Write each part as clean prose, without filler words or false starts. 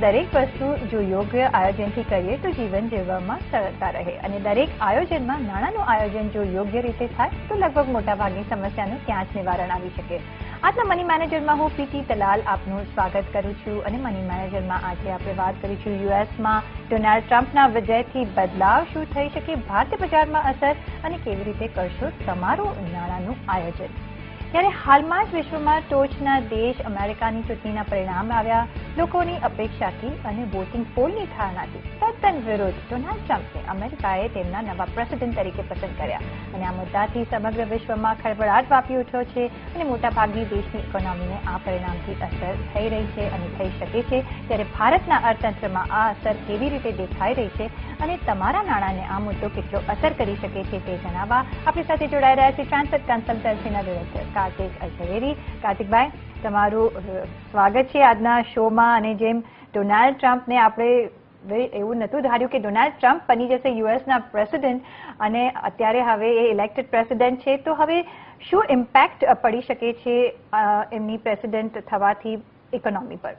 દરેક વસ્તુ જો યોગ્ય આયોજનથી કરીએ તો જીવન જીવવામાં સરળતા રહે અને દરેક આયોજનમાં નાણાંનું આયોજન જો યોગ્ય રીતે થાય તો લગભગ મોટાભાગની સમસ્યાનું ત્યાં જ નિવારણ આવી શકે. આજના મની મેનેજરમાં હું પીટી તલાલ આપનું સ્વાગત કરું છું અને મની મેનેજરમાં આજે આપણે વાત કરીશું યુએસમાં ડોનાલ્ડ ટ્રમ્પના વિજયથી બદલાવ શું થઈ શકે, ભારતીય બજારમાં અસર અને કેવી રીતે કરશો તમારું નાણાંનું આયોજન. ત્યારે હાલમાં જ વિશ્વમાં ટોચના દેશ અમેરિકાની ચૂંટણીના પરિણામ આવ્યા. લોકોની અપેક્ષાથી અને વોટિંગ પોલની ધારણાથી તદ્દન વિરુદ્ધ ડોનાલ્ડ ટ્રમ્પને અમેરિકાએ તેમના નવા પ્રેસિડેન્ટ તરીકે પસંદ કર્યા અને આ મુદ્દાથી સમગ્ર વિશ્વમાં ખળભળાટ વ્યાપી ઉઠ્યો છે અને મોટાભાગની દેશની ઇકોનોમીને આ પરિણામથી અસર થઈ રહી છે અને થઈ શકે છે. ત્યારે ભારતના અર્થતંત્રમાં આ અસર કેવી રીતે દેખાઈ રહી છે અને તમારા નાણાંને આ મુદ્દો કેટલો અસર કરી શકે છે તે જણાવવા આપણી સાથે જોડાઈ રહ્યા છે ટ્રાન્સફર કન્સલ્ટન્સીના ડિરેક્ટર કાર્તિક ઝવેરી. કાર્તિકભાઈ, તમારું સ્વાગત છે આજના શોમાં. અને જેમ ડોનાલ્ડ ટ્રમ્પને આપણે એવું નહોતું ધાર્યું કે ડોનાલ્ડ ટ્રમ્પ બની જશે યુએસના પ્રેસિડેન્ટ અને અત્યારે હવે એ ઇલેક્ટેડ પ્રેસિડેન્ટ છે, તો હવે શું ઇમ્પેક્ટ પડી શકે છે એમની પ્રેસિડેન્ટ થવાથી ઇકોનોમી પર?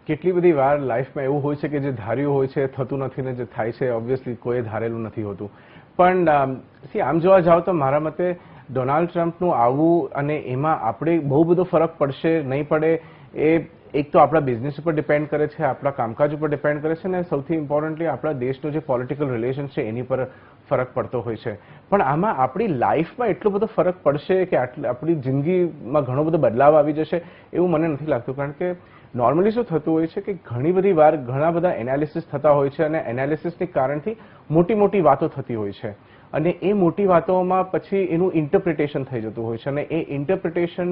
કેટલી બધી વાર લાઈફમાં એવું હોય છે કે જે ધાર્યું હોય છે થતું નથી ને જે થાય છે ઓબ્વિયસલી કોઈ ધારેલું નથી હોતું. પણ આમ જોવા જાવ તો મારા મતે ડોનાલ્ડ ટ્રમ્પનું આવવું અને એમાં આપણે બહુ બધો ફરક પડશે નહીં પડે એ એક તો આપણા બિઝનેસ ઉપર ડિપેન્ડ કરે છે, આપણા કામકાજ ઉપર ડિપેન્ડ કરે છે અને સૌથી ઇમ્પોર્ટન્ટલી આપણા દેશનો જે પોલિટિકલ રિલેશન છે એની પર ફરક પડતો હોય છે. પણ આમાં આપણી લાઈફમાં એટલો બધો ફરક પડશે કે આપણી જિંદગીમાં ઘણો બધો બદલાવ આવી જશે એવું મને નથી લાગતું. કારણ કે નોર્મલી શું થતું હોય છે કે ઘણી બધી વાર ઘણા બધા એનાલિસિસ થતા હોય છે અને એનાલિસિસની કારણથી મોટી મોટી વાતો થતી હોય છે અને એ મોટી વાતોમાં પછી એનું ઇન્ટરપ્રિટેશન થઈ જતું હોય છે અને એ ઇન્ટરપ્રિટેશન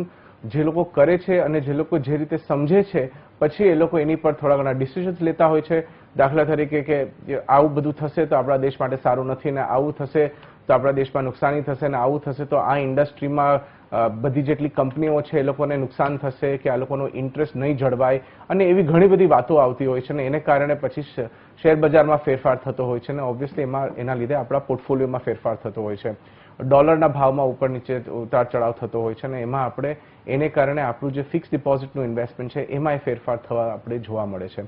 જે લોકો કરે છે અને જે લોકો જે રીતે સમજે છે પછી એ લોકો એની પર થોડા ઘણા ડિસિઝન્સ લેતા હોય છે. દાખલા તરીકે કે આવું બધું થશે તો આપણા દેશ માટે સારું નથી ને આવું થશે તો આપણા દેશમાં નુકસાની થશે ને આવું થશે તો આ ઇન્ડસ્ટ્રીમાં બધી જેટલી કંપનીઓ છે એ લોકોને નુકસાન થશે કે આ લોકોનો ઇન્ટરેસ્ટ નહીં જળવાય અને એવી ઘણી બધી વાતો આવતી હોય છે અને એને કારણે પછી શેર બજારમાં ફેરફાર થતો હોય છે અને ઓબ્વિયસલી એના લીધે આપણા પોર્ટફોલિયોમાં ફેરફાર થતો હોય છે. ડોલરના ભાવમાં ઉપર નીચે ઉતાર ચઢાવ થતો હોય છે અને એમાં આપણે એને કારણે આપણું જે ફિક્સ ડિપોઝિટનું ઇન્વેસ્ટમેન્ટ છે એમાં ફેરફાર થવા આપણે જોવા મળે છે.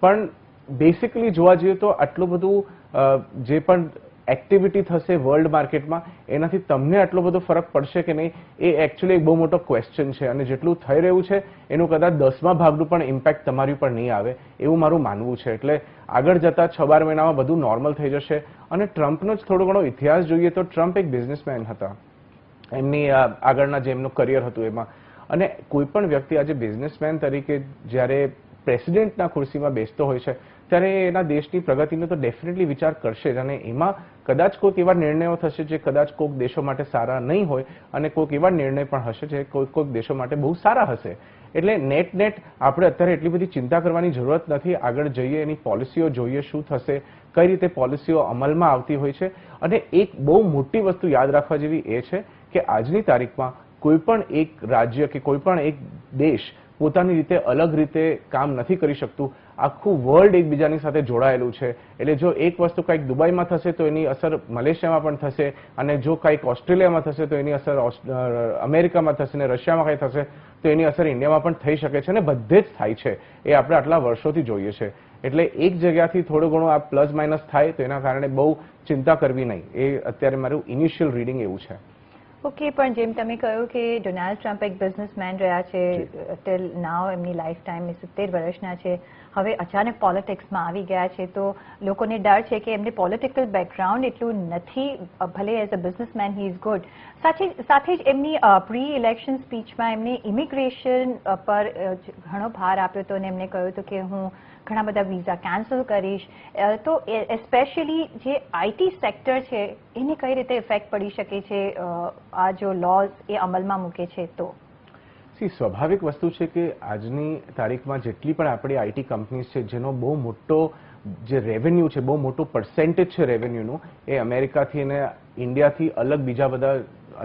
પણ બેસિકલી જોવા જઈએ તો આટલું બધું જે પણ એક્ટિવિટી થશે વર્લ્ડ માર્કેટમાં એનાથી તમને આટલો બધો ફરક પડશે કે નહીં એ એકચ્યુઅલી એક બહુ મોટો ક્વેશ્ચન છે અને જેટલું થઈ રહ્યું છે એનું કદાચ 10મા ભાગનું પણ ઇમ્પેક્ટ તમારી ઉપર નહીં આવે એવું મારું માનવું છે. એટલે આગળ જતા 6-12 મહિનામાં બધું નોર્મલ થઈ જશે. અને ટ્રમ્પનો જ થોડો ઘણો ઇતિહાસ જોઈએ તો ટ્રમ્પ એક બિઝનેસમેન હતા, એમની આગળના જે એમનું કરિયર હતું એમાં. અને કોઈ પણ વ્યક્તિ આજે બિઝનેસમેન તરીકે જ્યારે પ્રેસિડેન્ટના ખુરશીમાં બેસતો હોય છે ત્યારે એના દેશની પ્રગતિનો તો ડેફિનેટલી વિચાર કરશે જ અને એમાં કદાચ કોઈક એવા નિર્ણયો થશે જે કદાચ કોઈક દેશો માટે સારા નહીં હોય અને કોઈક એવા નિર્ણય પણ હશે જે કોઈક દેશો માટે બહુ સારા હશે. એટલે નેટ આપણે અત્યારે એટલી બધી ચિંતા કરવાની જરૂરત નથી. આગળ જઈએ એની પોલિસીઓ જોઈએ શું થશે, કઈ રીતે પોલિસીઓ અમલમાં આવતી હોય છે. અને એક બહુ મોટી વસ્તુ યાદ રાખવા જેવી એ છે કે આજની તારીખમાં કોઈ પણ એક રાજ્ય કે કોઈ પણ એક દેશ પોતાની રીતે અલગ રીતે કામ નથી કરી શકતું. આખું વર્લ્ડ એકબીજાની સાથે જોડાયેલું છે. એટલે જો એક વસ્તુ કંઈક દુબઈમાં થશે તો એની અસર મલેશિયામાં પણ થશે અને જો કંઈક ઓસ્ટ્રેલિયામાં થશે તો એની અસર અમેરિકામાં થશે ને રશિયામાં કંઈ થશે તો એની અસર ઇન્ડિયામાં પણ થઈ શકે છે અને બધે જ થાય છે. એ આપણે આટલા વર્ષોથી જોઈએ છે. એટલે એક જગ્યાથી થોડું ઘણું આ પ્લસ માઇનસ થાય તો એના કારણે બહુ ચિંતા કરવી નહીં. એ અત્યારે મારું ઇનિશિયલ રીડિંગ એવું છે. ઓકે, પણ જેમ તમે કહ્યું કે ડોનાલ્ડ ટ્રમ્પ એક બિઝનેસમેન રહ્યા છે ટિલ નાવ, એમની લાઈફ ટાઈમ 70 વર્ષના છે. હવે અચાનક પોલિટિક્સમાં આવી ગયા છે તો લોકોને ડર છે કે એમને પોલિટિકલ બેકગ્રાઉન્ડ એટલું નથી. ભલે as a businessman he is good. સાથે જ એમની પ્રી ઇલેક્શન સ્પીચમાં એમને ઇમિગ્રેશન પર ઘણો ભાર આપ્યો હતો અને એમને કહ્યું હતું કે હું ઘણા બધા વિઝા કેન્સલ કરીશ. તો એસ્પેશિયલી જે આઈટી સેક્ટર છે એને કઈ રીતે ઇફેક્ટ પડી શકે છે આ જો લોઝ એ અમલમાં મૂકે છે તો? સ્વાભાવિક વસ્તુ છે કે આજની તારીખમાં જેટલી પણ આપણી આઈટી કંપનીઝ છે જેનો બહુ મોટો જે રેવન્યુ છે, બહુ મોટું પર્સેન્ટેજ છે રેવન્યુનું એ અમેરિકાથી અને ઇન્ડિયાથી અલગ બીજા બધા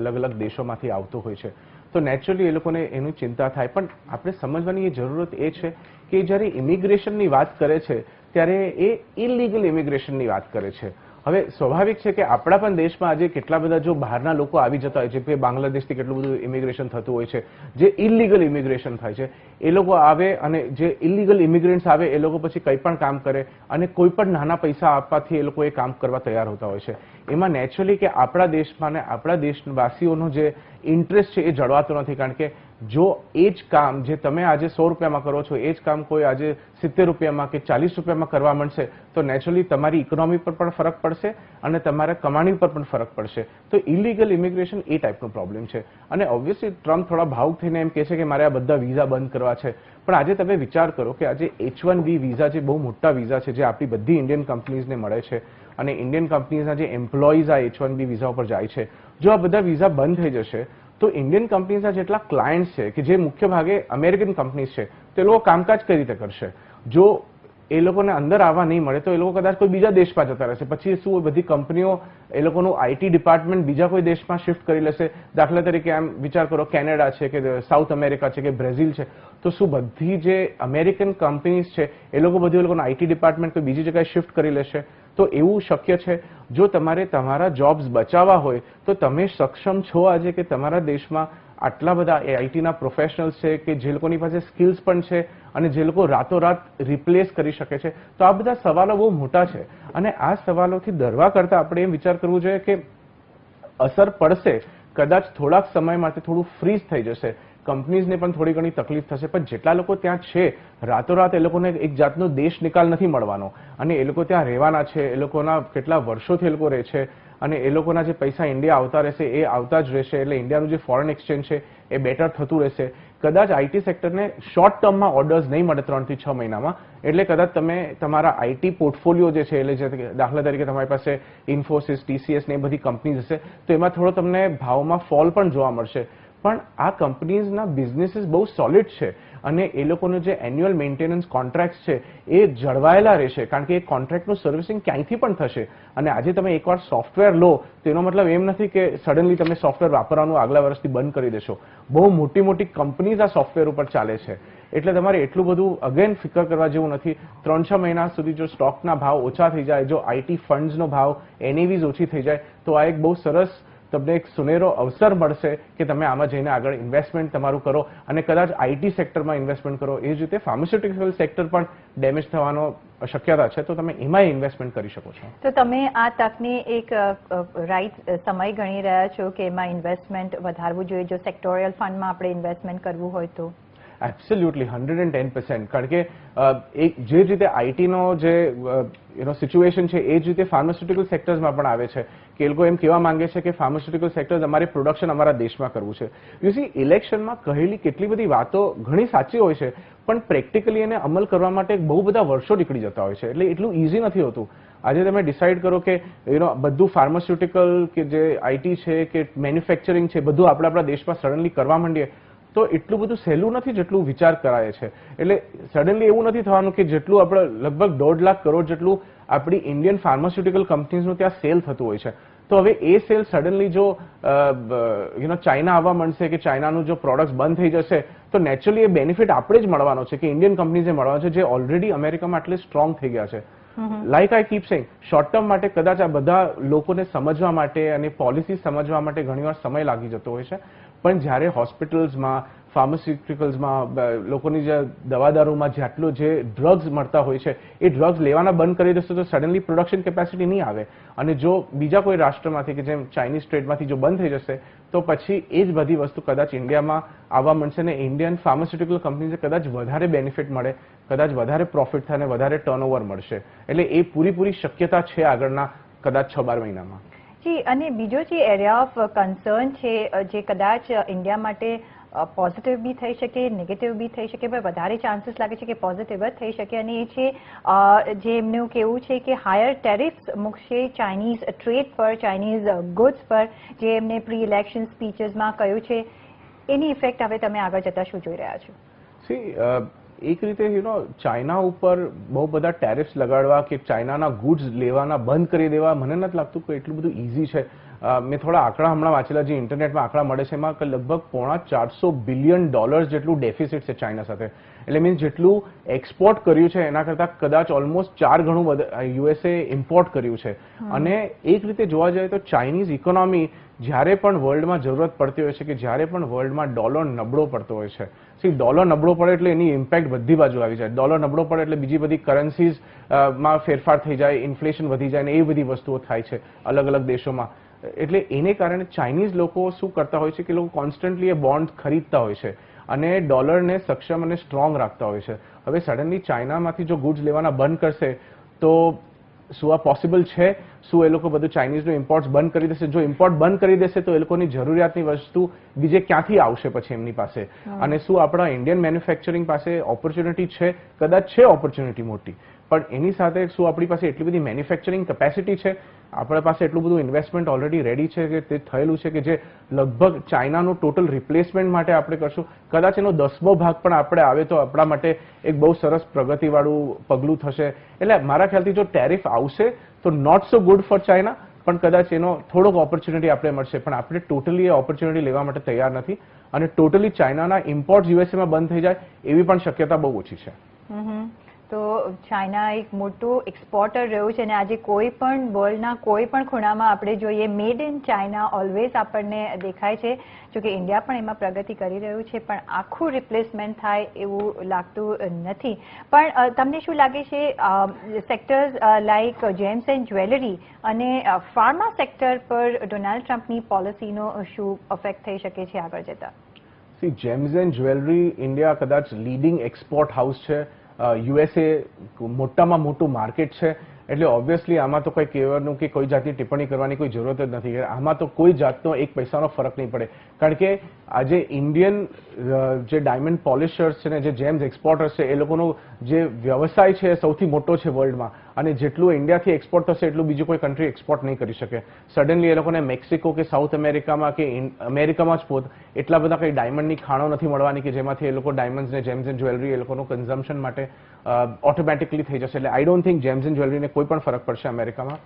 અલગ અલગ દેશોમાંથી આવતો હોય છે. તો નેચરલી એ લોકોને એની ચિંતા થાય. પણ આપણે સમજવાની જરૂરત એ છે કે જ્યારે ઇમિગ્રેશનની વાત કરે છે ત્યારે એ ઇલીગલ ઇમિગ્રેશનની વાત કરે છે. હવે સ્વાભાવિક છે કે આપણા પણ દેશમાં આજે કેટલા બધા જો બહારના લોકો આવી જતા હોય છે, કે બાંગ્લાદેશથી કેટલું બધું ઇમિગ્રેશન થતું હોય છે, જે ઇલીગલ ઇમિગ્રેશન થાય છે, એ લોકો આવે અને જે ઇલીગલ ઇમિગ્રન્ટ્સ આવે એ લોકો પછી કંઈ પણ કામ કરે અને કોઈ પણ નાના પૈસા આપવાથી એ લોકો એ કામ કરવા તૈયાર હોતા હોય છે. એમાં નેચરલી કે આપણા દેશમાં ને આપણા દેશવાસીઓનો જે ઇન્ટરેસ્ટ છે એ જળવાતો નથી, કારણ કે જો એ જ કામ જે તમે આજે 100 રૂપિયામાં કરો છો એ જ કામ કોઈ આજે 70 રૂપિયામાં કે 40 રૂપિયામાં કરવા મળશે તો નેચરલી તમારી ઇકોનોમી પર પણ ફરક પડશે અને તમારા કમાણી પર પણ ફરક પડશે. તો ઇલીગલ ઇમિગ્રેશન એ ટાઈપનો પ્રોબ્લેમ છે. અને ઓબ્વિયસલી ટ્રમ્પ થોડા ભાવુક થઈને એમ કહે છે કે મારે આ બધા વિઝા બંધ કરવા છે, પણ આજે તમે વિચાર કરો કે આજે H1B વિઝા જે બહુ મોટા વિઝા છે જે આપણી બધી ઇન્ડિયન કંપનીઝને મળે છે અને ઇન્ડિયન કંપનીઝના જે એમ્પ્લોઈઝ આ H1B વિઝા ઉપર જાય છે, જો આ બધા વિઝા બંધ થઈ જશે તો ઇન્ડિયન કંપનીઝના જેટલા ક્લાયન્ટ્સ છે કે જે મોટે ભાગે અમેરિકન કંપનીઝ છે તે લોકો કામકાજ કઈ રીતે કરશે? જો એ લોકોને અંદર આવવા નહીં મળે તો એ લોકો કદાચ કોઈ બીજા દેશમાં જતા રહેશે. પછી શું બધી કંપનીઓ એ લોકોનું IT ડિપાર્ટમેન્ટ બીજા કોઈ દેશમાં શિફ્ટ કરી લેશે? દાખલા તરીકે આમ વિચાર કરો, કેનેડા છે કે સાઉથ અમેરિકા છે કે બ્રાઝિલ છે, તો શું બધી જે અમેરિકન કંપનીઝ છે એ લોકો બધું એ લોકોનું IT ડિપાર્ટમેન્ટ કોઈ બીજી જગ્યાએ શિફ્ટ કરી લેશે? તો એવું શક્ય છે? જો તમારે તમારા જોબ્સ બચાવવા હોય તો તમે સક્ષમ છો આજે કે તમારા દેશમાં આટલા બધા આઈટીના પ્રોફેશનલ્સ છે કે જે લોકોની પાસે સ્કિલ્સ પણ છે અને જે લોકો રાતોરાત રિપ્લેસ કરી શકે છે? તો આ બધા સવાલો બહુ મોટા છે અને આ સવાલોથી ડરવા કરતાં આપણે એમ વિચાર કરવું જોઈએ કે અસર પડશે, કદાચ થોડાક સમય માટે થોડું ફ્રીઝ થઈ જશે, કંપનીઝને પણ થોડી ઘણી તકલીફ થશે, પણ જેટલા લોકો ત્યાં છે રાતોરાત એ લોકોને એક જાતનો દેશ નિકાલ નથી મળવાનો અને એ લોકો ત્યાં રહેવાના છે, એ લોકોના કેટલા વર્ષોથી એ લોકો રહે છે અને એ લોકોના જે પૈસા ઇન્ડિયા આવતા રહેશે એ આવતા જ રહેશે, એટલે ઇન્ડિયાનું જે ફોરેન એક્સચેન્જ છે એ બેટર થતું રહેશે. કદાચ IT સેક્ટરને શોર્ટ ટર્મમાં ઓર્ડર્સ નહીં મળે 3 થી 6 મહિનામાં, એટલે કદાચ તમે તમારા IT પોર્ટફોલિયો જે છે એટલે દાખલા તરીકે તમારી પાસે ઇન્ફોસિસ, TCS ને એ બધી કંપનીઝ હશે તો એમાં થોડો તમને ભાવમાં ફોલ પણ જોવા મળશે. પણ આ કંપનીઝના બિઝનેસીસ બહુ સોલિડ છે અને એ લોકોનો જે એન્યુઅલ મેન્ટેનન્સ કોન્ટ્રાક્ટ છે એ જળવાયેલા રહેશે, કારણ કે એ કોન્ટ્રાક્ટનું સર્વિસિંગ ક્યાંયથી પણ થશે. અને આજે તમે એકવાર સોફ્ટવેર લો તો એનો મતલબ એમ નથી કે સડનલી તમે સોફ્ટવેર વાપરવાનું આગલા વર્ષથી બંધ કરી દેશો. બહુ મોટી મોટી કંપનીઝ આ સોફ્ટવેર ઉપર ચાલે છે, એટલે તમારે એટલું બધું અગેન ફિકર કરવા જેવું નથી. 3-6 મહિના સુધી જો સ્ટોકના ભાવ ઓછા થઈ જાય, જો IT ફંડ્સનો ભાવ NAVs ઓછી થઈ જાય તો આ એક બહુ સરસ તમને એક સુનેરો અવસર મળશે કે તમે આમાં જઈને આગળ ઇન્વેસ્ટમેન્ટ તમારું કરો અને કદાચ IT સેક્ટરમાં ઇન્વેસ્ટમેન્ટ કરો. એ જ રીતે ફાર્માસ્યુટિકલ સેક્ટર પણ ડેમેજ થવાનો શક્યતા છે, તો તમે એમાં ઇન્વેસ્ટમેન્ટ કરી શકો છો. તો તમે આ તકની એક રાઈટ સમય ગણી રહ્યા છો કે એમાં ઇન્વેસ્ટમેન્ટ વધારવું જોઈએ જો સેક્ટોરિયલ ફંડમાં આપણે ઇન્વેસ્ટમેન્ટ કરવું હોય તો? એબ્સોલ્યુટલી 110%. કારણ કે જે રીતે ITનો જે સિચ્યુએશન છે એ જ રીતે ફાર્માસ્યુટિકલ સેક્ટર્સમાં પણ આવે છે કે એ લોકો એમ કહેવા માંગે છે કે ફાર્માસ્યુટિકલ સેક્ટર્સ અમારે પ્રોડક્શન અમારા દેશમાં કરવું છે. યુ સી, ઇલેક્શનમાં કહેલી કેટલી બધી વાતો ઘણી સાચી હોય છે પણ પ્રેક્ટિકલી એને અમલ કરવા માટે બહુ બધા વર્ષો નીકળી જતા હોય છે, એટલે એટલું ઇઝી નથી હોતું. આજે તમે ડિસાઇડ કરો કે બધું ફાર્માસ્યુટિકલ કે જે IT છે કે મેન્યુફેક્ચરિંગ છે બધું આપણા દેશમાં સડનલી કરવા માંડીએ તો એટલું બધું સહેલું નથી જેટલું વિચાર કરાય છે. એટલે સડનલી એવું નથી થવાનું કે જેટલું આપણે લગભગ 1.5 લાખ કરોડ જેટલું આપણી ઇન્ડિયન ફાર્માસ્યુટિકલ કંપનીઝનું ત્યાં સેલ થતું હોય છે. તો હવે એ સેલ સડનલી જો ચાઇના આવવા મળશે કે ચાઇનાનું જો પ્રોડક્ટ્સ બંધ થઈ જશે તો નેચરલી એ બેનિફિટ આપણે જ મળવાનો છે કે ઇન્ડિયન કંપનીઝે મળવાનો છે જે ઓલરેડી અમેરિકામાં આટલી સ્ટ્રોંગ થઈ ગયા છે. Like I keep saying, short term માટે કદાચ આ બધા લોકોને સમજવા માટે અને પોલિસી સમજવા માટે ઘણીવાર સમય લાગી જતો હોય છે, પણ જ્યારે હોસ્પિટલ્સમાં, ફાર્માસ્યુટિકલ્સમાં, લોકોની જે દવાદારોમાં જેટલું જે ડ્રગ્સ મળતા હોય છે એ ડ્રગ્સ લેવાના બંધ કરી દેશે તો સડનલી પ્રોડક્શન કેપેસિટી નહીં આવે અને જો બીજા કોઈ રાષ્ટ્રમાંથી કે જેમ ચાઇનીઝ ટ્રેડમાંથી જો બંધ થઈ જશે તો પછી એ જ બધી વસ્તુ કદાચ ઇન્ડિયામાં આવવા મળશે ને ઇન્ડિયન ફાર્માસ્યુટિકલ કંપનીઝને કદાચ વધારે બેનિફિટ મળે, કદાચ વધારે પ્રોફિટ થાય અને વધારે ટર્નઓવર મળશે. એટલે એ પૂરી શક્યતા છે આગળના કદાચ 6-12 મહિનામાં. જી, અને બીજો જે એરિયા ઓફ કન્સર્ન છે જે કદાચ ઇન્ડિયા માટે પોઝિટિવ બી થઈ શકે, નેગેટિવ બી થઈ શકે, પણ વધારે ચાન્સીસ લાગે છે કે પોઝિટિવ જ થઈ શકે અને એ છે જે એમનું કહેવું છે કે હાયર ટેરિફ્સ મૂકશે ચાઇનીઝ ટ્રેડ પર, ચાઇનીઝ ગુડ્સ પર, જે એમને પ્રી ઇલેક્શન સ્પીચીસમાં કહ્યું છે. એની ઇફેક્ટ હવે તમે આગળ જતા શું જોઈ રહ્યા છો? એક રીતે ચાઇના ઉપર બહુ બધા ટેરિફ્સ લગાડવા કે ચાઇનાના ગુડ્સ લેવાના બંધ કરી દેવા મને નથી લાગતું કે એટલું બધું ઇઝી છે. મેં થોડા આંકડા હમણાં વાંચેલા, જે ઇન્ટરનેટમાં આંકડા મળે છે એમાં લગભગ $450 બિલિયન જેટલું ડેફિસિટ છે ચાઇના સાથે. એટલે મીન્સ જેટલું એક્સપોર્ટ કર્યું છે એના કરતાં કદાચ ઓલમોસ્ટ 4 ગણું યુએસએ ઇમ્પોર્ટ કર્યું છે. અને એક રીતે જોવા જઈએ તો ચાઇનીઝ ઇકોનોમી જ્યારે પણ વર્લ્ડમાં જરૂરત પડતી હોય છે, કે જ્યારે પણ વર્લ્ડમાં ડોલર નબળો પડતો હોય છે, ડોલર નબળો પડે એટલે એની ઇમ્પેક્ટ બધી બાજુ આવી જાય. ડોલર નબળો પડે એટલે બીજી બધી કરન્સીઝ માં ફેરફાર થઈ જાય, ઇન્ફ્લેશન વધી જાય, ને એ બધી વસ્તુઓ થાય છે અલગ અલગ દેશોમાં. એટલે એને કારણે ચાઇનીઝ લોકો શું કરતા હોય છે કે લોકો કોન્સ્ટન્ટલી એ બોન્ડ ખરીદતા હોય છે અને ડોલરને સક્ષમ અને સ્ટ્રોંગ રાખતા હોય છે. હવે સડનલી ચાઇનામાંથી જો ગુડ્સ લેવાના બંધ કરશે તો શું આ પોસિબલ છે? શું એ લોકો બધું ચાઇનીઝનું ઇમ્પોર્ટ્સ બંધ કરી દેશે? જો ઇમ્પોર્ટ બંધ કરી દેશે તો એ લોકોની જરૂરિયાતની વસ્તુ બીજે ક્યાંથી આવશે પછી એમની પાસે? અને શું આપણા ઇન્ડિયન મેન્યુફેક્ચરિંગ પાસે ઓપોર્ચ્યુનિટી છે? કદાચ છે ઓપોર્ચ્યુનિટી મોટી, પણ એની સાથે શું આપણી પાસે એટલી બધી મેન્યુફેક્ચરિંગ કેપેસિટી છે? આપણા પાસે એટલું બધું ઇન્વેસ્ટમેન્ટ ઓલરેડી રેડી છે કે તે થયેલું છે કે જે લગભગ ચાઇનાનું ટોટલ રિપ્લેસમેન્ટ માટે આપણે કરશું? કદાચ એનો 10મો ભાગ પણ આપણે આવે તો આપણા માટે એક બહુ સરસ પ્રગતિવાળું પગલું થશે. એટલે મારા ખ્યાલથી જો ટેરિફ આવશે તો not so good for China, પણ કદાચ એનો થોડોક ઓપોર્ચ્યુનિટી આપણે મળશે. પણ આપણે ટોટલી એ ઓપોર્ચ્યુનિટી લેવા માટે તૈયાર નથી અને ટોટલી ચાઇનાના ઇમ્પોર્ટ યુએસએમાં બંધ થઈ જાય એવી પણ શક્યતા બહુ ઓછી છે. તો ચાઇના એક મોટું એક્સપોર્ટર રહ્યું છે અને આજે કોઈ પણ વર્લ્ડના કોઈ પણ ખૂણામાં આપણે જોઈએ મેડ ઇન ચાઇના ઓલવેઝ આપણને દેખાય છે. જોકે ઇન્ડિયા પણ એમાં પ્રગતિ કરી રહ્યું છે, પણ આખું રિપ્લેસમેન્ટ થાય એવું લાગતું નથી. પણ તમને શું લાગે છે sectors like James and jewellery અને ફાર્મા સેક્ટર પર ડોનાલ્ડ ટ્રમ્પની પોલિસીનો શું અફેક્ટ થઈ શકે છે આગળ જતા? જેમ્સ એન્ડ જ્વેલરી ઇન્ડિયા કદાચ લીડિંગ એક્સપોર્ટ હાઉસ છે. યુએસએ મોટામાં મોટું માર્કેટ છે, એટલે ઓબ્વિયસલી આમાં તો કંઈ કહેવાનું કે કોઈ જાતની ટિપ્પણી કરવાની કોઈ જરૂરત જ નથી. આમાં તો કોઈ જાતનો એક પૈસાનો ફરક નહીં પડે, કારણ કે આજે ઇન્ડિયન જે ડાયમંડ પોલિશર્સ છે ને જે જેમ્સ એક્સપોર્ટર્સ છે એ લોકોનો જે વ્યવસાય છે સૌથી મોટો છે વર્લ્ડમાં, અને જેટલું ઇન્ડિયાથી એક્સપોર્ટ થશે એટલું બીજું કોઈ કન્ટ્રી એક્સપોર્ટ નહીં કરી શકે. સડનલી એ લોકોને મેક્સિકો કે સાઉથ અમેરિકામાં કે અમેરિકામાં જ એટલા બધા કંઈ ડાયમંડની ખાણો નથી મળવાની કે જેમાંથી એ લોકો ડાયમંડ્સને જેમ્સ એન્ડ જ્વેલરી એ લોકોનું કન્ઝમ્પશન માટે ઓટોમેટિકલી થઈ જશે. એટલે I don't think gems and જ્વેલરીને કોઈ પણ ફરક પડશે અમેરિકામાં.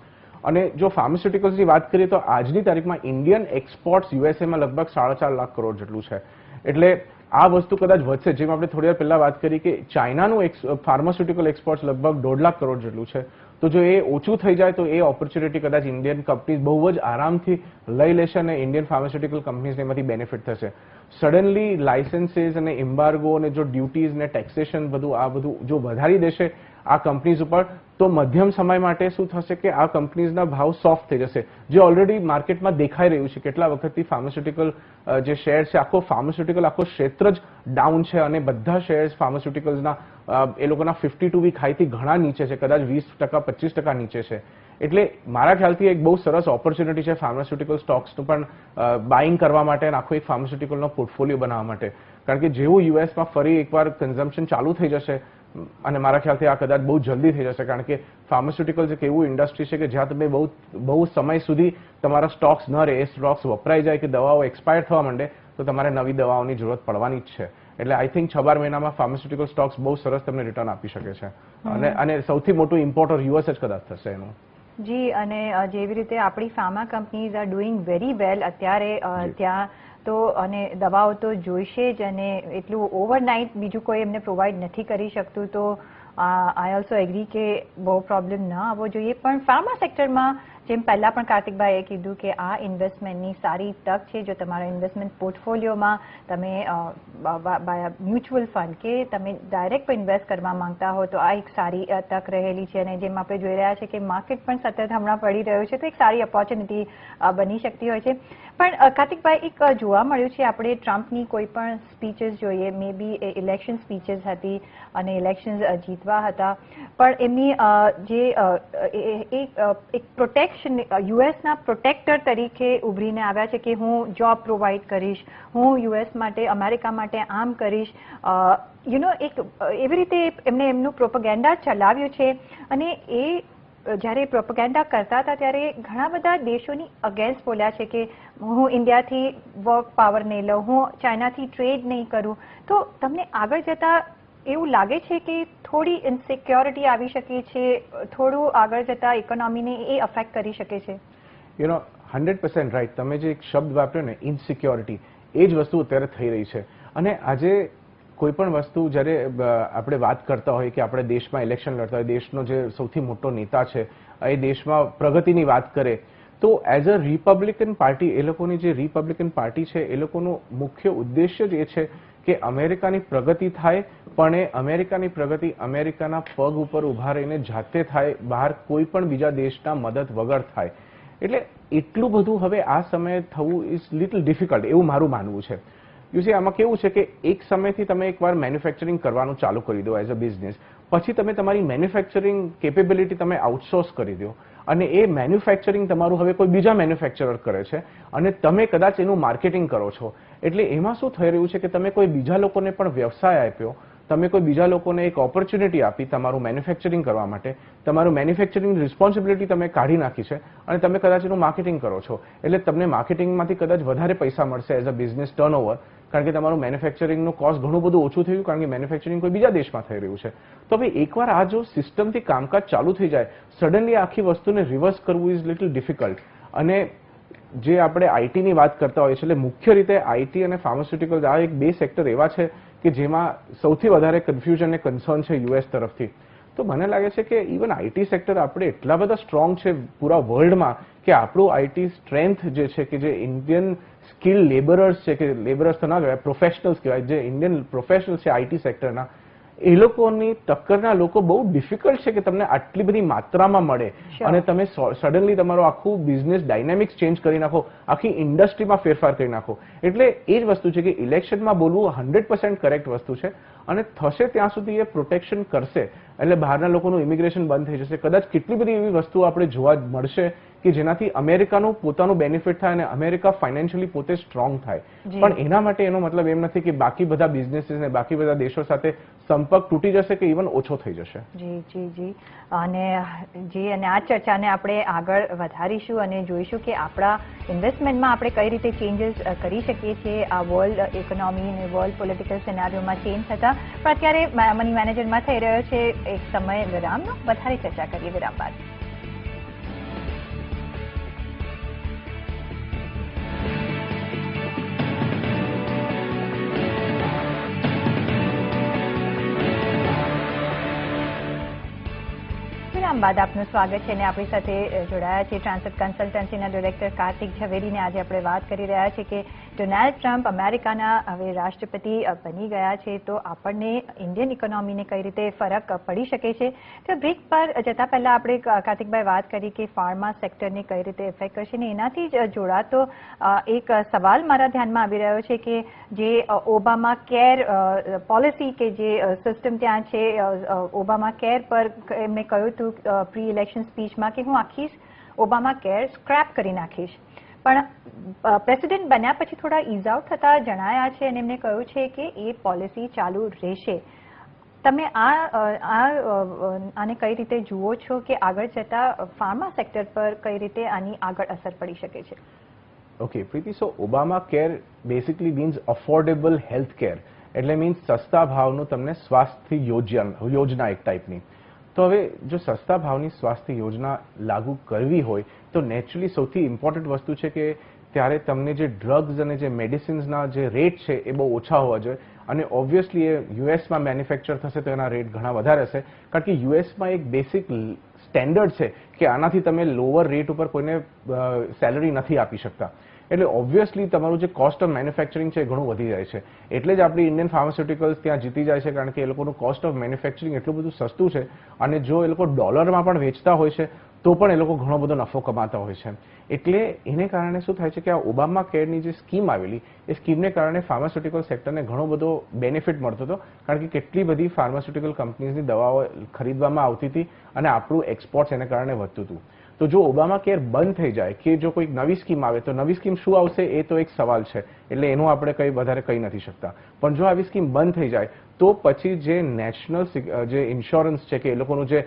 અને જો ફાર્માસ્યુટિકલ્સની વાત કરીએ તો આજની તારીખમાં ઇન્ડિયન એક્સપોર્ટ્સ યુએસએમાં લગભગ 4.5 લાખ કરોડ જેટલું છે. એટલે આ વસ્તુ કદાચ વધશે. જેમ આપણે થોડી વાર પહેલા વાત કરી કે ચાઇનાનું ફાર્માસ્યુટિકલ એક્સપોર્ટ્સ લગભગ 1.5 લાખ કરોડ જેટલું છે. તો જો એ ઓછું થઈ જાય તો એ ઓપોર્ચ્યુનિટી કદાચ ઇન્ડિયન કંપનીઝ બહુ જ આરામથી લઈ લેશે અને ઇન્ડિયન ફાર્માસ્યુટિકલ કંપનીઝને એમાંથી બેનિફિટ થશે. સડનલી લાઇસન્સીસ અને એમ્બાર્ગો અને જો ડ્યુટીઝ ને ટેક્સેશન આ બધું જો વધારી દેશે આ કંપનીઝ ઉપર, તો મધ્યમ સમય માટે શું થશે કે આ કંપનીઝના ભાવ સોફ્ટ થઈ જશે, જે ઓલરેડી માર્કેટમાં દેખાઈ રહ્યું છે. કેટલા વખતથી ફાર્માસ્યુટિકલ જે શેર છે આખો ક્ષેત્ર જ ડાઉન છે અને બધા શેર્સ ફાર્માસ્યુટિકલ્સના એ લોકોના 52 વીક હાઈથી ઘણા નીચે છે, કદાચ 20% 25% નીચે છે. એટલે મારા ખ્યાલથી એક બહુ સરસ ઓપોર્ચ્યુનિટી છે ફાર્માસ્યુટિકલ સ્ટોક્સનું પણ બાઇંગ કરવા માટે અને આખો એક ફાર્માસ્યુટિકલનો પોર્ટફોલિયો બનાવવા માટે. કારણ કે જેવું યુએસમાં ફરી એકવાર કન્ઝમ્પશન ચાલુ થઈ જશે, અને મારા ખ્યાલથી આ કદાચ બહુ જલ્દી થઈ જશે, કારણ કે ફાર્માસ્યુટિકલ્સ એક એવું ઇન્ડસ્ટ્રી છે કે જ્યાં તમે બહુ સમય સુધી તમારા સ્ટોક્સ ન રહે, એ સ્ટોક્સ વપરાઈ જાય કે દવાઓ એક્સપાયર થવા માંડે તો તમારે નવી દવાઓની જરૂરત પડવાની જ છે. એટલે આઈ થિંક 6-12 મહિનામાં ફાર્માસ્યુટિકલ સ્ટોક્સ બહુ સરસ તમને રિટર્ન આપી શકે છે, અને સૌથી મોટું ઇમ્પોર્ટર યુએસ જ કદાચ થશે એનું. જી, અને જેવી રીતે આપણી pharma companies are doing very well અત્યારે ત્યાં, તો અને દવાઓ તો જોઈશે જ, અને એટલું ઓવરનાઇટ બીજું કોઈ એમને પ્રોવાઈડ નથી કરી શકતું. તો આઈ ઓલ્સો એગ્રી કે બહુ પ્રોબ્લેમ ન આવવો જોઈએ. પણ ફાર્મા સેક્ટરમાં જેમ પહેલા પણ કાર્તિકભાઈએ કીધું કે આ ઇન્વેસ્ટમેન્ટની સારી તક છે. જો તમારા ઇન્વેસ્ટમેન્ટ પોર્ટફોલિયોમાં તમે મ્યુચ્યુઅલ ફંડ કે તમે ડાયરેક્ટ ઇન્વેસ્ટ કરવા માંગતા હો તો આ એક સારી તક રહેલી છે. અને જેમ આપણે જોઈ રહ્યા છે કે માર્કેટ પણ સતત હમણાં પડી રહ્યું છે, તો એક સારી ઓપોર્ચ્યુનિટી બની શકતી હોય છે. પણ કાર્તિકભાઈ, એક જોવા મળ્યું છે આપણે ટ્રમ્પની કોઈ પણ સ્પીચીસ જોઈએ, મે બી ઇલેક્શન સ્પીચીસ હતી અને ઇલેક્શન્સ જીતવા હતા, પણ એમની જે એક પ્રોટેક્શન યુએસના પ્રોટેક્ટર તરીકે ઉભરીને આવ્યા છે કે હું જોબ પ્રોવાઈડ કરીશ, હું યુએસ માટે અમેરિકા માટે આમ કરીશ. એક એવી રીતે એમને એમનું પ્રોપેગેન્ડા ચલાવ્યું છે. અને એ જ્યારે પ્રોપેગેન્ડા કરતા હતા ત્યારે ઘણા બધા દેશોની અગેન્સ્ટ બોલ્યા છે કે હું ઇન્ડિયાથી વર્ક પાવર નહીં લઉં, હું ચાઇનાથી ટ્રેડ નહીં કરું. તો તમને આગળ જતા એવું લાગે છે કે થોડી ઇનસિક્યોરિટી આવી શકે છે, થોડું આગળ જતા ઇકોનોમીને એ અફેક્ટ કરી શકે છે? 100% રાઈટ. તમે જે એક શબ્દ વાપર્યો ને, ઇનસિક્યોરિટી, એ જ વસ્તુ અત્યારે થઈ રહી છે. અને આજે કોઈ પણ વસ્તુ જ્યારે આપણે વાત કરતા હોય કે આપણે દેશમાં ઇલેક્શન લડતા હોય, દેશનો જે સૌથી મોટો નેતા છે એ દેશમાં પ્રગતિની વાત કરે, તો એઝ અ રિપબ્લિકન પાર્ટી, એ લોકોની જે રિપબ્લિકન પાર્ટી છે એ લોકોનો મુખ્ય ઉદ્દેશ્ય જ એ છે કે અમેરિકાની પ્રગતિ થાય, પણ એ અમેરિકાની પ્રગતિ અમેરિકાના પગ ઉપર ઊભા રહીને જાતે થાય, બહાર કોઈ પણ બીજા દેશના મદદ વગર થાય. એટલે એટલું બધું હવે આ સમયે થવું ઇઝ લિટલ ડિફિકલ્ટ, એવું મારું માનવું છે. યુસી આમાં કેવું છે કે એક સમયથી તમે એકવાર મેન્યુફેક્ચરિંગ કરવાનું ચાલુ કરી દો એઝ અ બિઝનેસ, પછી તમે તમારી મેન્યુફેક્ચરિંગ કેપેબિલિટી તમે આઉટસોર્સ કરી દો અને એ મેન્યુફેક્ચરિંગ તમારું હવે કોઈ બીજા મેન્યુફેક્ચરર કરે છે અને તમે કદાચ એનું માર્કેટિંગ કરો છો. એટલે એમાં શું થઈ રહ્યું છે કે તમે કોઈ બીજા લોકોને પણ વ્યવસાય આપ્યો, તમે કોઈ બીજા લોકોને એક ઓપોર્ચ્યુનિટી આપી તમારું મેન્યુફેક્ચરિંગ કરવા માટે, તમારું મેન્યુફેક્ચરિંગ રિસ્પોન્સિબિલિટી તમે કાઢી નાખી છે અને તમે કદાચ એનું માર્કેટિંગ કરો છો. એટલે તમને માર્કેટિંગમાંથી કદાચ વધારે પૈસા મળશે એઝ અ બિઝનેસ ટર્નઓવર, કારણ કે તમારું મેન્યુફેક્ચરિંગનું કોસ્ટ ઘણું બધું ઓછું થયું, કારણ કે મેન્યુફેક્ચરિંગ કોઈ બીજા દેશમાં થઈ રહ્યું છે. તો હવે એકવાર આ જો સિસ્ટમથી કામકાજ ચાલુ થઈ જાય, સડનલી આખી વસ્તુને રિવર્સ કરવું ઇઝ લિટલ ડિફિકલ્ટ. અને જે આપણે આઈટીની વાત કરતા હોઈએ છીએ, એટલે મુખ્ય રીતે આઈટી અને ફાર્માસ્યુટિકલ્સ આ એક બે સેક્ટર એવા છે કે જેમાં સૌથી વધારે કન્ફ્યુઝન અને કન્સર્ન છે યુએસ તરફથી. તો મને લાગે છે કે ઇવન આઈટી સેક્ટર આપણે એટલા બધા સ્ટ્રોંગ છે પૂરા વર્લ્ડમાં કે આપણું આઈટી સ્ટ્રેન્થ જે છે કે જે ઇન્ડિયન સ્કિલ લેબરર્સ છે, કે લેબરર્સ તો ના કહેવાય, પ્રોફેશનલ્સ કહેવાય, જે ઇન્ડિયન પ્રોફેશનલ્સ છે આઈટી સેક્ટરના, એ લોકોની ટક્કરના લોકો બહુ ડિફિકલ્ટ છે કે તમને આટલી બધી માત્રામાં મળે અને તમે સડનલી તમારો આખું બિઝનેસ ડાયનેમિક્સ ચેન્જ કરી નાખો, આખી ઇન્ડસ્ટ્રીમાં ફેરફાર કરી નાખો. એટલે એ જ વસ્તુ છે કે ઇલેક્શનમાં બોલવું 100% કરેક્ટ વસ્તુ છે અને થશે ત્યાં સુધી એ પ્રોટેક્શન કરશે. એટલે બહારના લોકોનું ઇમિગ્રેશન બંધ થઈ જશે. કદાચ કેટલી બધી એવી વસ્તુઓ આપણે જોવા મળશે કે જેનાથી અમેરિકાનું પોતાનું બેનિફિટ થાય અને અમેરિકા ફાઇનાન્શિયલી પોતે સ્ટ્રોંગ થાય. પણ એના માટે એનો મતલબ એમ નથી કે બાકી બધા બિઝનેસીસ ને બાકી બધા દેશો સાથે સંપર્ક તૂટી જશે કે ઇવન ઓછો થઈ જશે. જી જી જી અને આ ચર્ચાને આપણે આગળ વધારીશું અને જોઈશું કે આપણા ઇન્વેસ્ટમેન્ટમાં આપણે કઈ રીતે ચેન્જીસ કરી શકીએ છીએ આ વર્લ્ડ ઇકોનોમી અને વર્લ્ડ પોલિટિકલ સિનારીઓમાં ચેન્જ થતા. પણ અત્યારે મની મેનેજરમાં થઈ રહ્યો છે એક સમય વિરામનો. વધારે ચર્ચા કરીએ વિરામ બાદ. બાદ આપનું સ્વાગત છે અને આપણી સાથે જોડાયા છે ટ્રાન્સેટ કન્સલ્ટન્સીના ડિરેક્ટર કાર્તિક ઝવેરીને. આજે આપણે વાત કરી રહ્યા છીએ કે ડોનાલ્ડ ટ્રમ્પ અમેરિકાના હવે રાષ્ટ્રપતિ બની ગયા છે, તો આપણને ઇન્ડિયન ઇકોનોમીને કઈ રીતે ફરક પડી શકે છે. તો બ્રેક પર જતા પહેલા આપણે કાર્તિકભાઈ વાત કરી કે ફાર્મા સેક્ટરને કઈ રીતે ઇફેક્ટ કરશે ને એનાથી જ જોડાતો એક સવાલ મારા ધ્યાનમાં આવી રહ્યો છે કે જે ઓબામા કેર પોલિસી કે જે સિસ્ટમ ત્યાં છે, ઓબામા કેર પર એમણે કહ્યું હતું પ્રી ઇલેક્શન સ્પીચમાં કે હું આખી ઓબામા કેર સ્ક્રેપ કરી નાખીશ, પણ પ્રેસિડેન્ટ બન્યા પછી થોડા ઇઝ આઉટ થતા જણાયા છે અને એમને કહ્યું છે કે એ પોલિસી ચાલુ રહેશે. તમે આને કઈ રીતે જુઓ છો કે આગળ જતા ફાર્મા સેક્ટર પર કઈ રીતે આની આગળ અસર પડી શકે છે? Okay Preeti, so Obama care basically means affordable health care, એટલે મીન્સ સસ્તા ભાવનું તમને સ્વાસ્થ્ય યોજના એક ટાઈપની. તો હવે જો સસ્તા ભાવની સ્વાસ્થ્ય યોજના લાગુ કરવી હોય તો નેચરલી સૌથી ઇમ્પોર્ટન્ટ વસ્તુ છે કે ત્યારે તમને જે ડ્રગ્સ અને જે મેડિસિન્સના જે રેટ છે એ બહુ ઓછા હોવા જોઈએ. અને ઓબ્વિયસલી એ યુએસમાં મેન્યુફેક્ચર થશે તો એના રેટ ઘણા વધારે હશે, કારણ કે યુએસમાં એક બેસિક સ્ટેન્ડર્ડ છે કે આનાથી તમે લોઅર રેટ ઉપર કોઈને સેલરી નથી આપી શકતા. એટલે ઓબ્વિયસલી તમારું જે કોસ્ટ ઓફ મેન્યુફેક્ચરિંગ છે એ ઘણું વધી જાય છે. એટલે જ આપણી ઇન્ડિયન ફાર્માસ્યુટિકલ્સ ત્યાં જીતી જાય છે, કારણ કે એ લોકોનું કોસ્ટ ઓફ મેન્યુફેક્ચરિંગ એટલું બધું સસ્તું છે અને જો એ લોકો ડોલરમાં પણ વેચતા હોય છે તો પણ એ લોકો ઘણો બધો નફો કમાતા હોય છે. એટલે એને કારણે શું થાય છે કે આ ઓબામા કેરની જે સ્કીમ આવેલી એ સ્કીમને કારણે ફાર્માસ્યુટિકલ સેક્ટરને ઘણો બધો બેનિફિટ મળતો હતો, કારણ કે કેટલી બધી ફાર્માસ્યુટિકલ કંપનીઝની દવાઓ ખરીદવામાં આવતી હતી અને આપણું એક્સપોર્ટ્સ એને કારણે વધતું હતું. તો જો ઓબામા કેર બંધ થઈ જાય કે જો કોઈ નવી સ્કીમ આવે તો નવી સ્કીમ શું આવશે એ તો એક સવાલ છે, એટલે એનું આપણે કંઈ વધારે કહી નથી શકતા. પણ જો આવી સ્કીમ બંધ થઈ જાય તો પછી જે નેશનલ જે ઇન્સ્યોરન્સ છે કે એ લોકોનું જે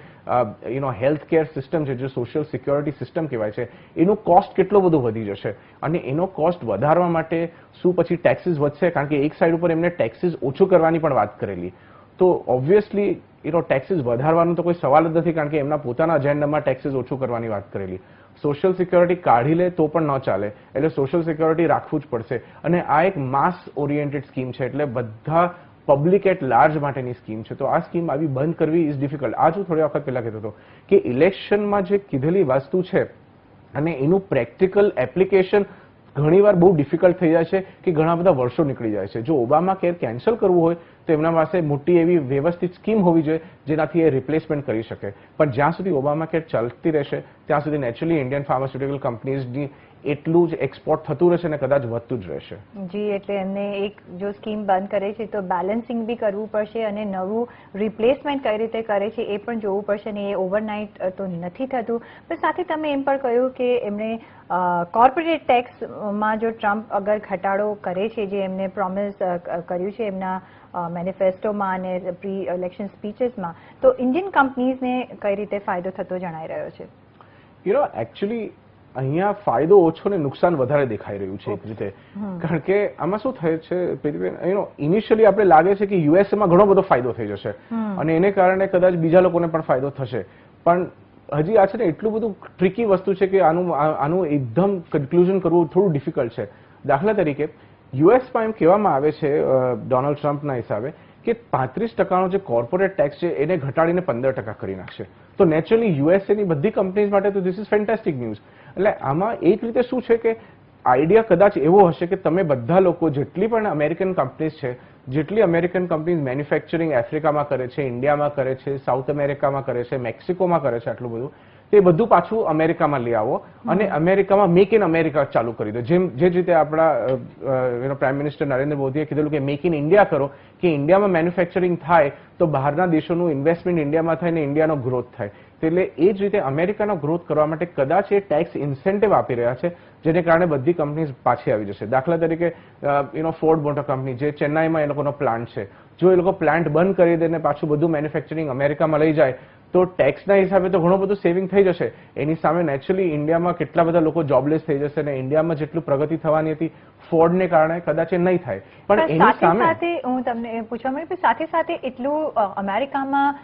હેલ્થ કેર સિસ્ટમ છે, જે સોશિયલ સિક્યોરિટી સિસ્ટમ કહેવાય છે, એનું કોસ્ટ કેટલો બધો વધી જશે. અને એનો કોસ્ટ વધારવા માટે શું પછી ટેક્સીસ વધશે, કારણ કે એક સાઈડ ઉપર એમને ટેક્સીસ ઓછું કરવાની પણ વાત કરેલી. તો ઓબ્વિયસલી ટેક્સીસ વધારવાનો તો કોઈ સવાલ જ નથી, કારણ કે એમના પોતાના એજન્ડામાં ટેક્સીસ ઓછું કરવાની વાત કરેલી. સોશિયલ સિક્યોરિટી કાઢી લે તો પણ ન ચાલે, એટલે સોશિયલ સિક્યોરિટી રાખવું જ પડશે. અને આ એક માસ ઓરિએન્ટેડ સ્કીમ છે, એટલે બધા પબ્લિક એટ લાર્જ માટેની સ્કીમ છે. તો આ સ્કીમ આવી બંધ કરવી ઇઝ ડિફિકલ્ટ. આ હું થોડી વખત પહેલા કહેતો હતો કે ઇલેક્શનમાં જે કીધેલી વસ્તુ છે અને એનું પ્રેક્ટિકલ એપ્લિકેશન ઘણીવાર બહુ ડિફિકલ્ટ થઈ જાય છે કે ઘણા બધા વર્ષો નીકળી જાય છે. જો ઓબામા કેર કેન્સલ કરવું હોય તો એમના પાસે મોટી એવી વ્યવસ્થિત સ્કીમ હોવી જોઈએ જેનાથી એ રિપ્લેસમેન્ટ કરી શકે. પણ જ્યાં સુધી ઓબામા કેર ચાલતી રહેશે ત્યાં સુધી નેચરલી ઇન્ડિયન ફાર્માસ્યુટિકલ કંપનીઝની એટલું જ એક્સપોર્ટ થતું રહેશે અને કદાચ વધતું જ રહેશે. જી, એટલે એમને એક જો સ્કીમ બંધ કરે છે તો બેલેન્સિંગ બી કરવું પડશે અને નવું રિપ્લેસમેન્ટ કઈ રીતે કરે છે એ પણ જોવું પડશે ને એ ઓવરનાઇટ તો નથી થતું. પણ સાથે તમે એમ પણ કહ્યું કે એમણે કોર્પોરેટ ટેક્સમાં જો ટ્રમ્પ અગર ઘટાડો કરે છે જે એમને પ્રોમિસ કર્યું છે એમના મેનિફેસ્ટોમાં અને પ્રી ઇલેક્શન સ્પીચીસમાં, તો ઇન્ડિયન કંપનીઝને કઈ રીતે ફાયદો થતો જણાઈ રહ્યો છે? એકચ્યુઅલી અહીંયા ફાયદો ઓછો ને નુકસાન વધારે દેખાઈ રહ્યું છે એક રીતે. કારણ કે આમાં શું થાય છે, ઇનિશિયલી આપણે લાગે છે કે યુએસએમાં ઘણો બધો ફાયદો થઈ જશે અને એને કારણે કદાચ બીજા લોકોને પણ ફાયદો થશે. પણ હજી આ છે ને એટલું બધું ટ્રિકી વસ્તુ છે કે આનું એકદમ કન્ક્લુઝન કરવું થોડું ડિફિકલ્ટ છે. દાખલા તરીકે યુએસમાં એમ કહેવામાં આવે છે ડોનાલ્ડ ટ્રમ્પના હિસાબે કે 35% જે કોર્પોરેટ ટેક્સ છે એને ઘટાડીને 15% કરી નાખશે. તો નેચરલી યુએસએની બધી કંપનીઝ માટે તો ધીસ ઇઝ ફેન્ટાસ્ટિક ન્યૂઝ. એટલે આમાં એક રીતે શું છે કે આઈડિયા કદાચ એવો હશે કે તમે બધા લોકો જેટલી પણ અમેરિકન કંપનીઝ છે, જેટલી અમેરિકન કંપનીઝ મેન્યુફેક્ચરિંગ આફ્રિકામાં કરે છે, ઇન્ડિયામાં કરે છે, સાઉથ અમેરિકામાં કરે છે, મેક્સિકોમાં કરે છે, આટલું બધું તે બધું પાછું અમેરિકામાં લઈ આવો અને અમેરિકામાં મેક ઇન અમેરિકા ચાલુ કરી દો. જે રીતે આપણા પ્રાઇમ મિનિસ્ટર નરેન્દ્ર મોદીએ કીધેલું કે મેક ઇન ઇન્ડિયા કરો, કે ઇન્ડિયામાં મેન્યુફેક્ચરિંગ થાય તો બહારના દેશોનું ઇન્વેસ્ટમેન્ટ ઇન્ડિયામાં થાય ને ઇન્ડિયાનો ગ્રોથ થાય. એટલે એ જ રીતે અમેરિકાનો ગ્રોથ કરવા માટે કદાચ એ ટેક્સ ઇન્સેન્ટિવ આપી રહ્યા છે જેને કારણે બધી કંપનીઝ પાછી આવી જશે. દાખલા તરીકે ફોર્ડ મોટર કંપની જે ચેન્નાઈમાં એ લોકોનો પ્લાન્ટ છે, જો એ લોકો પ્લાન્ટ બંધ કરી દે ને પાછું બધું મેન્યુફેક્ચરિંગ અમેરિકામાં લઈ જાય તો ટેક્સના હિસાબે તો ઘણું બધું સેવિંગ થઈ જશે. એની સામે નેચરલી ઇન્ડિયામાં કેટલા બધા લોકો જોબલેસ થઈ જશે અને ઇન્ડિયામાં જેટલું પ્રગતિ થવાની હતી ફોર્ડને કારણે કદાચ એ નહીં થાય. પણ એની સામે હું તમને પૂછવા માંગુ સાથે સાથે એટલું અમેરિકામાં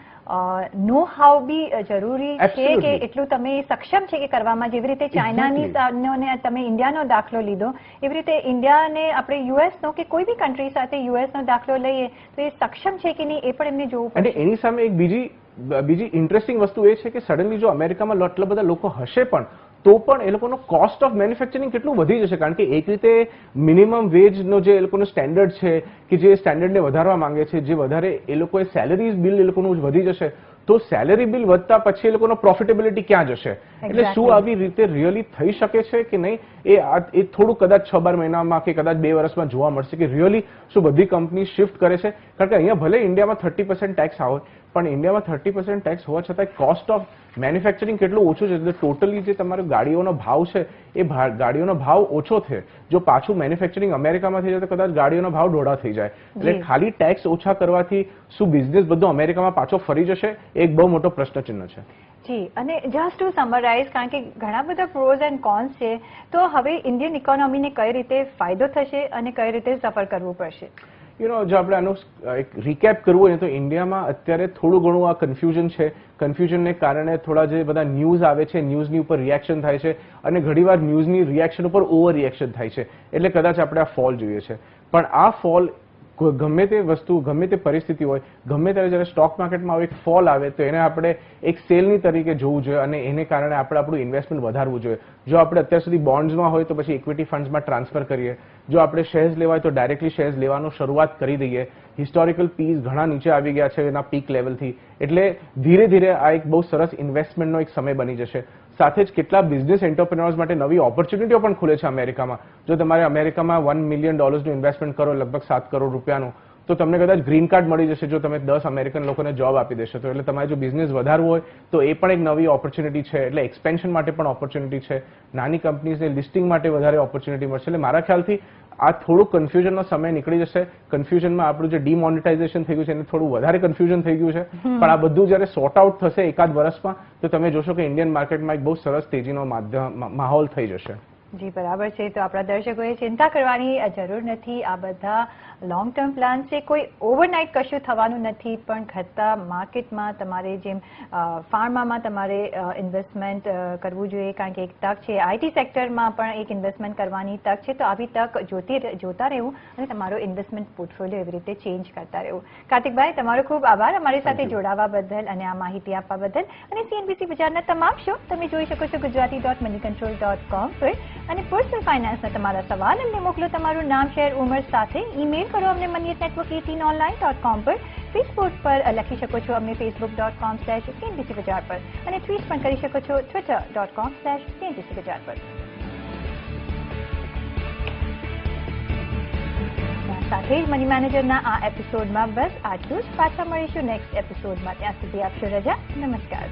નો હાઉ બી જરૂરી છે કે એટલું તમે સક્ષમ છે કે કરવામાં, જેવી રીતે ચાઇનાની તમે ઇન્ડિયાનો દાખલો લીધો એવી રીતે ઇન્ડિયાને આપણે યુએસનો કે કોઈ બી કન્ટ્રી સાથે યુએસનો દાખલો લઈએ તો એ સક્ષમ છે કે નહીં એ પણ એમને જોવું પડે. અને એની સામે એક બીજી ઇન્ટરેસ્ટિંગ વસ્તુ એ છે કે સડનલી જો અમેરિકામાં આટલા બધા લોકો હશે પણ તો પણ એ લોકોનો કોસ્ટ ઓફ મેન્યુફેક્ચરિંગ કેટલું વધી જશે. કારણ કે એક રીતે મિનિમમ વેજનો જે એ લોકોનો સ્ટેન્ડર્ડ છે કે જે સ્ટેન્ડર્ડને વધારવા માંગે છે, જે વધારે એ લોકોએ સેલેરીઝ બિલ એ લોકોનું વધી જશે તો સેલેરી બિલ વધતા પછી એ લોકોનો પ્રોફિટેબિલિટી ક્યાં જશે? એટલે શું આવી રીતે રિયલી થઈ શકે છે કે નહીં એ થોડું કદાચ 6-12 મહિનામાં કે કદાચ 2 વર્ષમાં જોવા મળશે કે રિયલી શું બધી કંપની શિફ્ટ કરે છે. કારણ કે અહીંયા ભલે ઇન્ડિયામાં 30% ટેક્સ આવે પણ ઇન્ડિયામાં 30% ટેક્સ હોવા છતાં કોસ્ટ ઓફ મેન્યુફેક્ચરિંગ કેટલું ઓછું છે. એટલે ટોટલી જે તમારો ગાડીઓનો ભાવ છે એ ગાડીઓનો ભાવ ઓછો છે. જો પાછું મેન્યુફેક્ચરિંગ અમેરિકામાં થઈ જાય તો કદાચ ગાડીઓનો ભાવ દોઢા થઈ જાય. એટલે ખાલી ટેક્સ ઓછા કરવાથી શું બિઝનેસ બધો અમેરિકામાં પાછો ફરી જશે? એક બહુ મોટો પ્રશ્નચિહ્ન છે. જી, અને જસ્ટ ટુ સમરાઇઝ, કારણ કે ઘણા બધા પ્રોઝ એન્ડ કોન્સ છે, તો હવે ઇન્ડિયન ઇકોનોમીને કઈ રીતે ફાયદો થશે અને કઈ રીતે સફર કરવું પડશે? જો આપણે આનું એક રિકેપ કરવું હોય તો ઇન્ડિયામાં અત્યારે થોડું ઘણું આ કન્ફ્યુઝન છે. કન્ફ્યુઝનને કારણે થોડા જે બધા ન્યૂઝ આવે છે ન્યૂઝની ઉપર રિએક્શન થાય છે અને ઘણીવાર ન્યૂઝની રિએક્શન ઉપર ઓવર રિએક્શન થાય છે. એટલે કદાચ આપણે આ ફોલ જોઈએ છે. પણ આ ફોલ ગમે તે વસ્તુ, ગમે તે પરિસ્થિતિ હોય, ગમે ત્યારે જ્યારે સ્ટોક માર્કેટમાં એક ફોલ આવે તો એને આપણે એક સેલની તરીકે જોવું જોઈએ અને એને કારણે આપણે આપણું ઇન્વેસ્ટમેન્ટ વધારવું જોઈએ. જો આપણે અત્યાર સુધી બોન્ડ્સમાં હોય તો પછી ઇક્વિટી ફંડ્સમાં ટ્રાન્સફર કરીએ. જો આપણે શેર્સ લેવા હોય તો ડાયરેક્ટલી શેર્સ લેવાનું શરૂઆત કરી દઈએ. હિસ્ટોરિકલ પીસ ઘણા નીચે આવી ગયા છે એના પીક લેવલથી. એટલે ધીરે ધીરે આ એક બહુ સરસ ઇન્વેસ્ટમેન્ટનો એક સમય બની જશે. સાથે જ કેટલા બિઝનેસ એન્ટરપ્રેન્યોર્સ માટે નવી ઓપોર્ચ્યુનિટીઓ પણ ખુલે છે અમેરિકામાં. જો તમારે અમેરિકામાં $1 મિલિયન ઇન્વેસ્ટમેન્ટ કરો, લગભગ 7 કરોડ રૂપિયાનું, તો તમને કદાચ ગ્રીન કાર્ડ મળી જશે જો તમે 10 અમેરિકન લોકોને જોબ આપી દેશો. તો એટલે તમારે જો બિઝનેસ વધારવું હોય તો એ પણ એક નવી ઓપોર્ચ્યુનિટી છે. એટલે એક્સપેન્શન માટે પણ ઓપોર્ચ્યુનિટી છે. નાની કંપનીઝને લિસ્ટિંગ માટે વધારે ઓપોર્ચ્યુનિટી મળશે. એટલે મારા ખ્યાલથી આ થોડું કન્ફ્યુઝનનો સમય નીકળી જશે. કન્ફ્યુઝનમાં આપણું જે ડિમોનેટાઇઝેશન થઈ ગયું છે એને થોડું વધારે કન્ફ્યુઝન થઈ ગયું છે. પણ આ બધું જ્યારે સોર્ટ આઉટ થશે એકાદ વર્ષમાં તો તમે જોશો કે ઇન્ડિયન માર્કેટમાં એક બહુ સરસ તેજીનો માહોલ થઈ જશે. જી બરાબર છે. તો આપણા દર્શકોએ ચિંતા કરવાની જરૂર નથી. આ બધા લોંગ ટર્મ પ્લાન છે. કોઈ ઓવરનાઇટ કશું થવાનું નથી. પણ ઘટતા માર્કેટમાં તમારે જેમ ફાર્મામાં તમારે ઇન્વેસ્ટમેન્ટ કરવું જોઈએ, કારણ કે એક તક છે. આઈટી સેક્ટરમાં પણ એક ઇન્વેસ્ટમેન્ટ કરવાની તક છે. તો આવી તક જોતા રહેવું અને તમારો ઇન્વેસ્ટમેન્ટ પોર્ટફોલિયો એવી રીતે ચેન્જ કરતા રહેવું. કાર્તિકભાઈ, તમારો ખૂબ આભાર અમારી સાથે જોડાવા બદલ અને આ માહિતી આપવા બદલ. અને CNBC બજારના તમામ શો તમે જોઈ શકો છો gujarati.moneycontrol.com પર. અને પર્સનલ ફાઇનાન્સના તમારા સવાલ અમને મોકલો તમારું નામ, શહેર, ઉંમર સાથે. ઈમેલ કરો અમને moneyatnetwork18online.com પર. ફેસબુક પર લખી શકો છો અમને facebook.com/CNBC બજાર પર. અને ટ્વીટ પણ કરી શકો છો twitter.com/CNBC બજાર પર. સાથે જ મની મેનેજરના આ એપિસોડમાં બસ આટલું જ. પાછા મળીશું નેક્સ્ટ એપિસોડમાં. ત્યાં સુધી આપશો રજા. નમસ્કાર.